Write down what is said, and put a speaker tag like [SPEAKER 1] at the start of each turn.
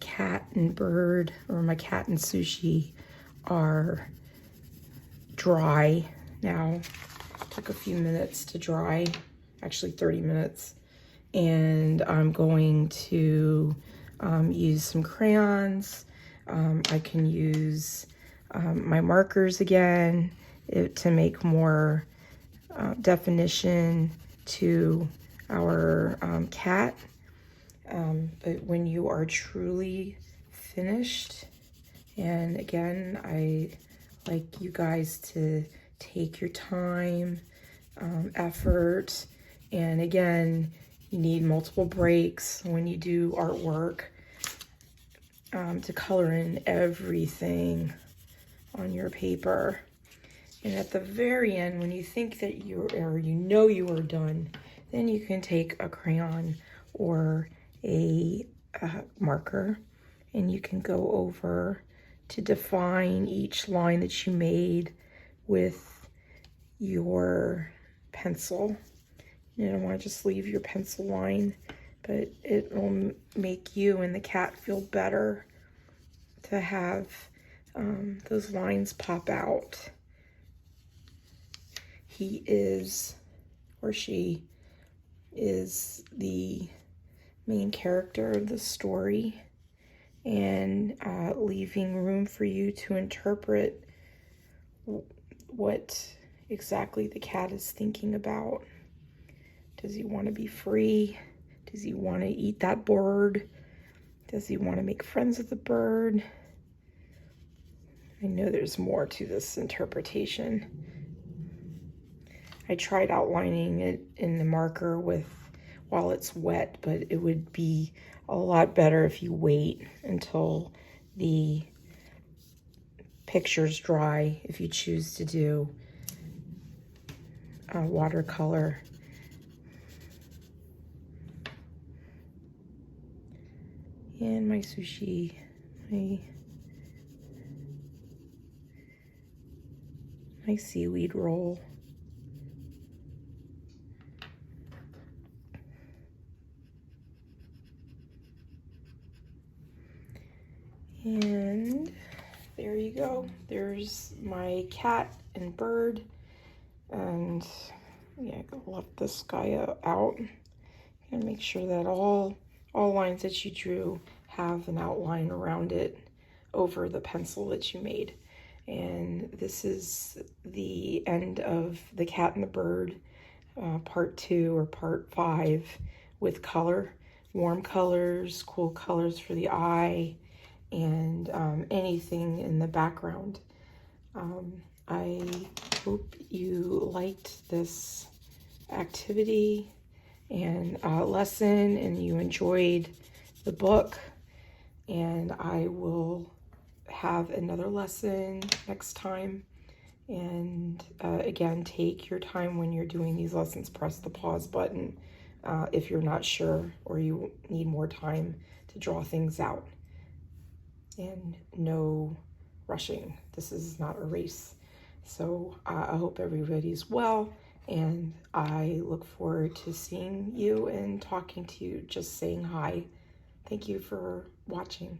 [SPEAKER 1] cat and bird, or my cat and sushi, are dry now. Took a few minutes to dry, actually 30 minutes. And I'm going to use some crayons. I can use my markers again to make more definition to our cat. But when you are truly finished, and again, I like you guys to take your time, effort, and again, you need multiple breaks when you do artwork to color in everything on your paper. And at the very end, when you think that you are done, then you can take a crayon or a marker, and you can go over to define each line that you made with your pencil. You don't want to just leave your pencil line, but it will make you and the cat feel better to have those lines pop out. He is, or she is, the main character of the story, and leaving room for you to interpret what exactly the cat is thinking about. Does he want to be free? Does he want to eat that bird? Does he want to make friends with the bird? I know there's more to this interpretation. I tried outlining it in the marker while it's wet, but it would be a lot better if you wait until the picture's dry, if you choose to do watercolor. And my sushi, my seaweed roll. And there you go. There's my cat and bird. And yeah, I'll let this guy out. And make sure that all lines that you drew have an outline around it over the pencil that you made. And this is the end of the cat and the bird, part 2 or part 5, with color, warm colors, cool colors for the eye, and anything in the background. I hope you liked this activity and lesson, and you enjoyed the book. And I will have another lesson next time. And again, take your time when you're doing these lessons. Press the pause button if you're not sure or you need more time to draw things out. And no rushing. This is not a race. So I hope everybody's well, and I look forward to seeing you and talking to you, just saying hi. Thank you for watching.